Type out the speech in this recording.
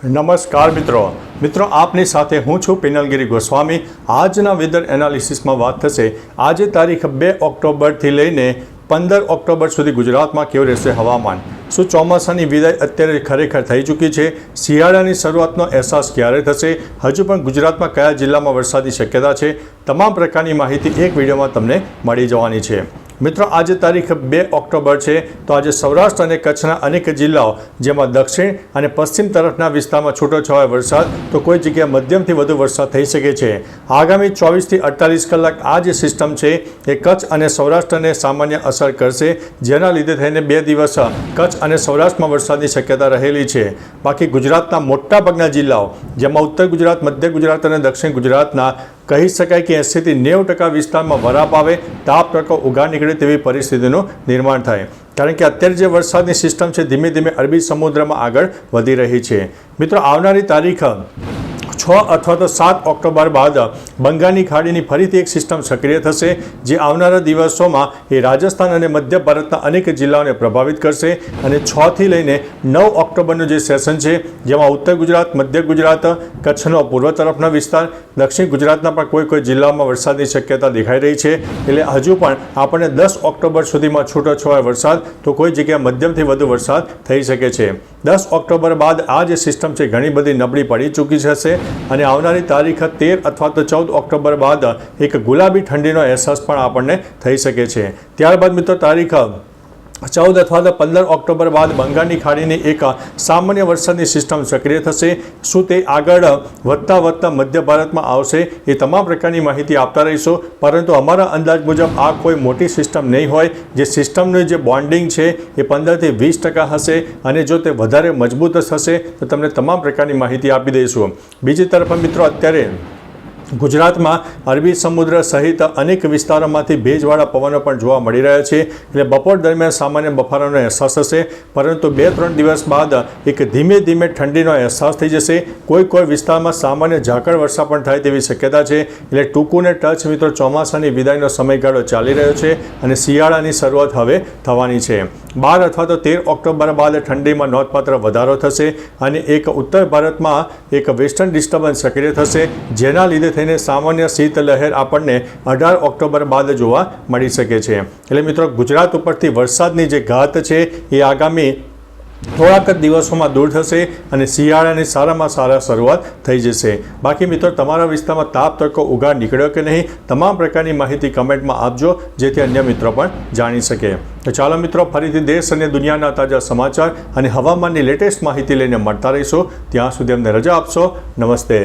નમસ્કાર મિત્રો આપની સાથે હું છું પિનલગીરી ગોસ્વામી। આજના વેધર એનાલિસિસમાં વાત થશે આજે તારીખ 2 ઓક્ટોબરથી લઈને 15 ઓક્ટોબર સુધી ગુજરાતમાં કેવું રહેશે હવામાન। શું ચોમાસાની વિદાય અત્યારે ખરેખર થઈ ચૂકી છે? શિયાળાની શરૂઆતનો અહેસાસ ક્યારે થશે? હજુ પણ ગુજરાતમાં કયા જિલ્લામાં વરસાદની શક્યતા છે? તમામ પ્રકારની માહિતી એક વિડીયોમાં તમને મળી જવાની છે। મિત્રો આજે તારીખ 2 ઓક્ટોબર છે તો આજે સૌરાષ્ટ્ર અને કચ્છના અનેક જિલ્લાઓ જેમાં દક્ષિણ અને પશ્ચિમ તરફના વિસ્તારમાં છૂટોછવાયો વરસાદ તો કોઈ જગ્યાએ મધ્યમથી વધુ વરસાદ થઈ શકે છે। આગામી 24 થી 48 કલાક આ જે સિસ્ટમ છે એ કચ્છ અને સૌરાષ્ટ્રને સામાન્ય અસર કરશે, જેના લીધે થઈને 2 દિવસ કચ્છ અને સૌરાષ્ટ્રમાં વરસાદની શક્યતા રહેલી છે। બાકી ગુજરાતના મોટાભાગના જિલ્લાઓ જેમાં ઉત્તર ગુજરાત, મધ્ય ગુજરાત અને દક્ષિણ ગુજરાતના કહી શકાય કે 80 થી 90% વિસ્તારમાં વરાપ આવે, તાપ તડકો ઉઘાડ નીકળે તેવી પરિસ્થિતિનું નિર્માણ થાય, કારણ કે અત્યારે જે વરસાદની સિસ્ટમ છે ધીમે ધીમે અરબી સમુદ્રમાં આગળ વધી રહી છે। મિત્રો આવનારી તારીખ 6 અથવા તો 7 ઓક્ટોબર બાદ બંગાળની ખાડીની ફરીથી એક સિસ્ટમ સક્રિય થશે, જે આવનારા દિવસોમાં એ રાજસ્થાન અને મધ્ય ભારતના અનેક જિલ્લાઓને પ્રભાવિત કરશે અને 6 થી લઈને 9 ઓક્ટોબરનું જે સેશન છે જેમાં ઉત્તર ગુજરાત, મધ્ય ગુજરાત, કચ્છનો પૂર્વ તરફનો વિસ્તાર, દક્ષિણ ગુજરાતના પણ કોઈ જિલ્લાઓમાં વરસાદની શક્યતા દેખાઈ રહી છે। એટલે હજુ પણ આપણને 10 ઓક્ટોબર સુધીમાં છૂટોછવાયો વરસાદ તો કોઈ જગ્યાએ મધ્યમથી વધુ વરસાદ થઈ શકે છે। 10 ઓક્ટોબર બાદ આ જે સિસ્ટમ છે ઘણી બધી નબળી પડી ચૂકી હશે અને આવનારી તારીખ 13 અથવા તો 14 ઓક્ટોબર બાદ એક ગુલાબી ઠંડીનો અહેસાસ પણ આપણને થઈ શકે છે। ત્યારબાદ મિત્રો તારીખ 14 અથવા તો 15 ઓક્ટોબર બાદ બંગાળની ખાડીની એક સામાન્ય વરસાદની સિસ્ટમ સક્રિય થશે। શું તે આગળ વધતા મધ્ય ભારતમાં આવશે એ તમામ પ્રકારની માહિતી આપતા રહીશું, પરંતુ અમારા અંદાજ મુજબ આ કોઈ મોટી સિસ્ટમ નહીં હોય। જે સિસ્ટમનું જે બોન્ડિંગ છે એ 15 થી 20% હશે અને જો તે વધારે મજબૂત થશે તો તમને તમામ પ્રકારની માહિતી આપી દઈશું। બીજી તરફ મિત્રો અત્યારે ગુજરાતમાં અરબી સમુદ્ર સહિત અનેક વિસ્તારોમાંથી ભેજવાળા પવનો પણ જોવા મળી રહ્યા છે, એટલે બપોર દરમિયાન સામાન્ય બફારાનો અહેસાસ થશે, પરંતુ 2-3 દિવસ બાદ એક ધીમે ધીમે ઠંડીનો અહેસાસ થઈ જશે। કોઈ વિસ્તારમાં સામાન્ય ઝાકળ વર્ષા પણ થાય તેવી શક્યતા છે। એટલે ટૂંકુને ટચ મિત્રો ચોમાસાની વિદાયનો સમયગાળો ચાલી રહ્યો છે અને શિયાળાની શરૂઆત હવે થવાની છે। 12 અથવા તો 13 ઓક્ટોબર બાદ ઠંડીમાં નોંધપાત્ર વધારો થશે અને એક ઉત્તર ભારતમાં એક વેસ્ટર્ન ડિસ્ટર્બન્સ સક્રિય થશે, જેના લીધે થઈને સામાન્ય શીત લહેર આપણને 18 ઓક્ટોબર બાદ જોવા મળી શકે છે। એટલે મિત્રો ગુજરાત ઉપરથી વરસાદની જે ઘાત છે એ આગામી થોડાક જ દિવસોમાં દૂર થશે અને શિયાળાની સારામાં સારા શરૂઆત થઈ જશે। બાકી મિત્રો તમારા વિસ્તારમાં તાપ તડકો ઉઘાડ નીકળ્યો કે નહીં, તમામ પ્રકારની માહિતી કમેન્ટમાં આપજો, જેથી અન્ય મિત્રો પણ જાણી શકે। તો ચાલો મિત્રો ફરીથી દેશ અને દુનિયાના તાજા સમાચાર અને હવામાનની લેટેસ્ટ માહિતી લઈને મળતા રહીશું। ત્યાં સુધી અમને રજા આપશો। નમસ્તે।